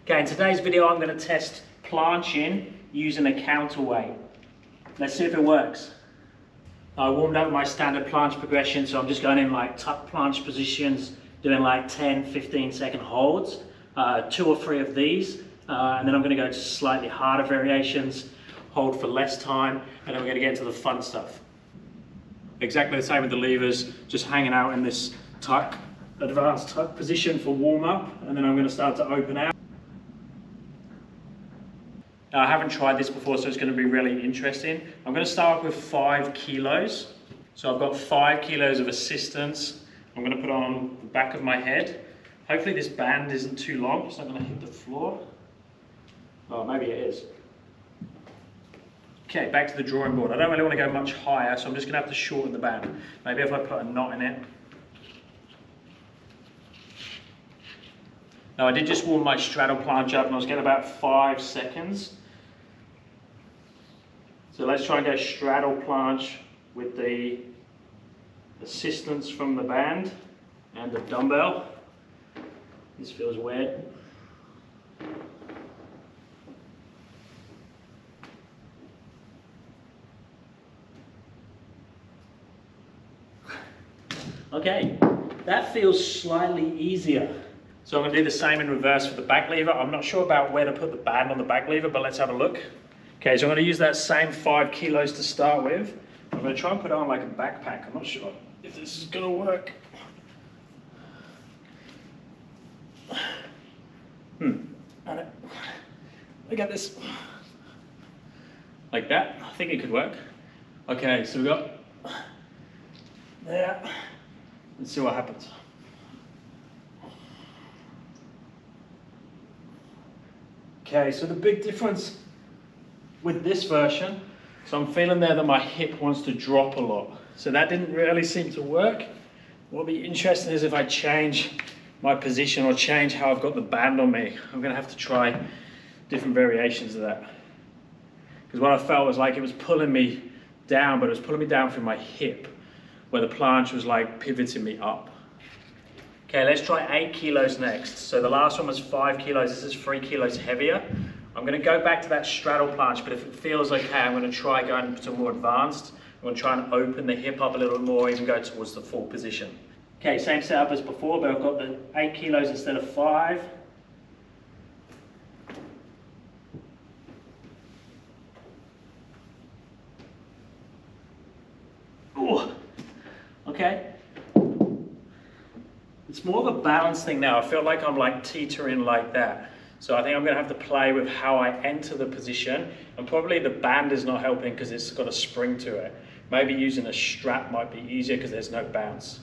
Okay, in today's video I'm going to test planching using a counterweight. Let's see if it works. I warmed up my standard planche progression, so I'm just going in like tuck planche positions, doing like 10-15 second holds, 2 or 3 of these, and then I'm going to go to slightly harder variations, hold for less time, and then we're going to get into the fun stuff. Exactly the same with the levers, just hanging out in this tuck, advanced tuck position for warm up, and then I'm going to start to open out. Now, I haven't tried this before, so it's going to be really interesting. I'm going to start with 5 kilos. So I've got 5 kilos of assistance. I'm going to put on the back of my head. Hopefully this band isn't too long. It's not going to hit the floor. Oh, maybe it is. Okay, back to the drawing board. I don't really want to go much higher, so I'm just going to have to shorten the band. Maybe if I put a knot in it. Now I did just warm my straddle planche up and I was getting about 5 seconds. So let's try and go straddle planche with the assistance from the band and the dumbbell. This feels weird. Okay, that feels slightly easier. So I'm going to do the same in reverse for the back lever. I'm not sure about where to put the band on the back lever, but let's have a look. Okay, so I'm going to use that same 5 kilos to start with. I'm going to try and put it on like a backpack. I'm not sure if this is going to work. Look at this. Like that. I think it could work. Okay, so we've got there. Let's see what happens. Okay, so the big difference with this version, so I'm feeling there that my hip wants to drop a lot. So that didn't really seem to work. What'll be interesting is if I change my position or change how I've got the band on me. I'm gonna have to try different variations of that. Because what I felt was like it was pulling me down, but it was pulling me down through my hip, where the planche was like pivoting me up. Okay, let's try 8 kilos next. So the last one was 5 kilos, this is 3 kilos heavier. I'm gonna go back to that straddle planche, but if it feels okay, I'm gonna try going to more advanced. I'm gonna try and open the hip up a little more, even go towards the full position. Okay, same setup as before, but I've got the 8 kilos instead of 5. Ooh, okay. It's more of a balance thing now. I feel like I'm like teetering like that. So I think I'm gonna have to play with how I enter the position, and probably the band is not helping because it's got a spring to it. Maybe using a strap might be easier because there's no bounce.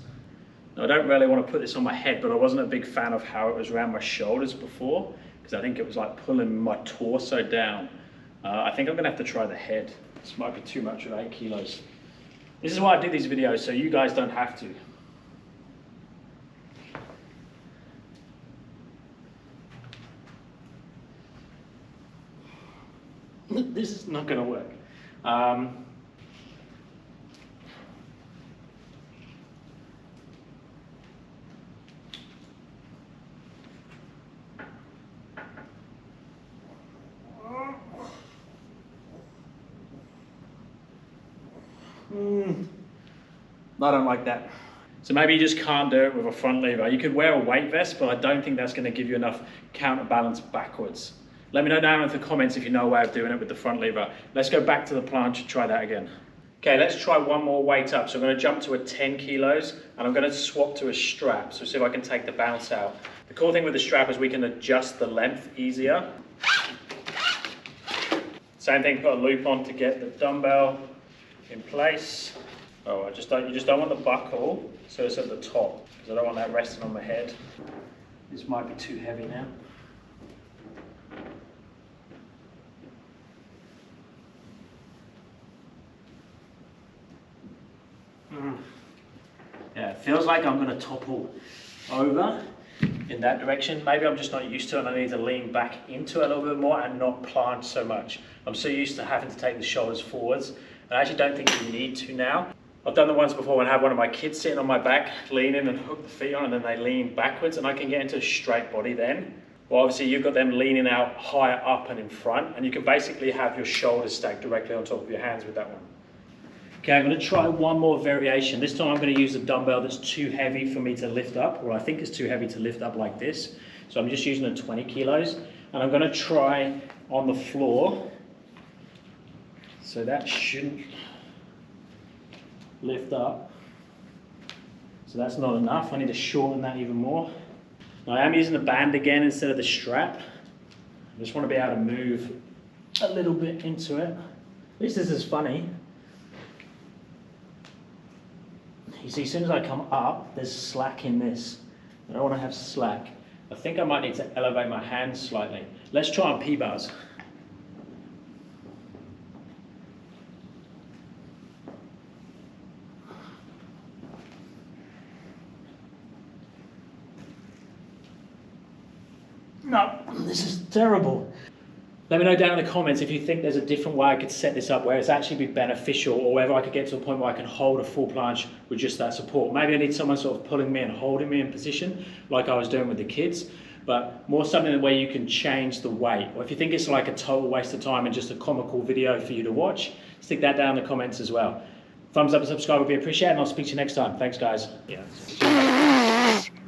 Now, I don't really want to put this on my head, but I wasn't a big fan of how it was around my shoulders before, because I think it was like pulling my torso down. I think I'm gonna have to try the head. This might be too much with 8 kilos. This is why I do these videos, so you guys don't have to. This is not going to work. I don't like that. So maybe you just can't do it with a front lever. You could wear a weight vest, but I don't think that's going to give you enough counterbalance backwards. Let me know down in the comments if you know a way of doing it with the front lever. Let's go back to the planche and try that again. Okay, let's try one more weight up. So I'm going to jump to a 10 kilos and I'm going to swap to a strap. So see if I can take the bounce out. The cool thing with the strap is we can adjust the length easier. Same thing, put a loop on to get the dumbbell in place. Oh, you just don't want the buckle so it's at the top, because I don't want that resting on my head. This might be too heavy now. Yeah, it feels like I'm going to topple over in that direction. Maybe I'm just not used to it and I need to lean back into it a little bit more and not planche so much. I'm so used to having to take the shoulders forwards. I actually don't think you need to now. I've done the ones before when I have one of my kids sitting on my back, lean in and hook the feet on, and then they lean backwards, and I can get into a straight body then. Well, obviously you've got them leaning out higher up and in front, and you can basically have your shoulders stacked directly on top of your hands with that one. Okay, I'm going to try one more variation. This time I'm going to use a dumbbell that's too heavy for me to lift up, or I think it's too heavy to lift up like this. So I'm just using a 20 kilos, and I'm going to try on the floor. So that shouldn't lift up. So that's not enough. I need to shorten that even more. Now I am using the band again instead of the strap. I just want to be able to move a little bit into it. At least this is funny. You see, as soon as I come up, there's slack in this. I don't want to have slack. I think I might need to elevate my hands slightly. Let's try on P-bars. No, this is terrible. Let me know down in the comments if you think there's a different way I could set this up where it's actually be beneficial, or whether I could get to a point where I can hold a full planche with just that support. Maybe I need someone sort of pulling me and holding me in position like I was doing with the kids, but more something where you can change the weight. Or if you think it's like a total waste of time and just a comical video for you to watch, stick that down in the comments as well. Thumbs up and subscribe would be appreciated, and I'll speak to you next time. Thanks, guys. Yeah.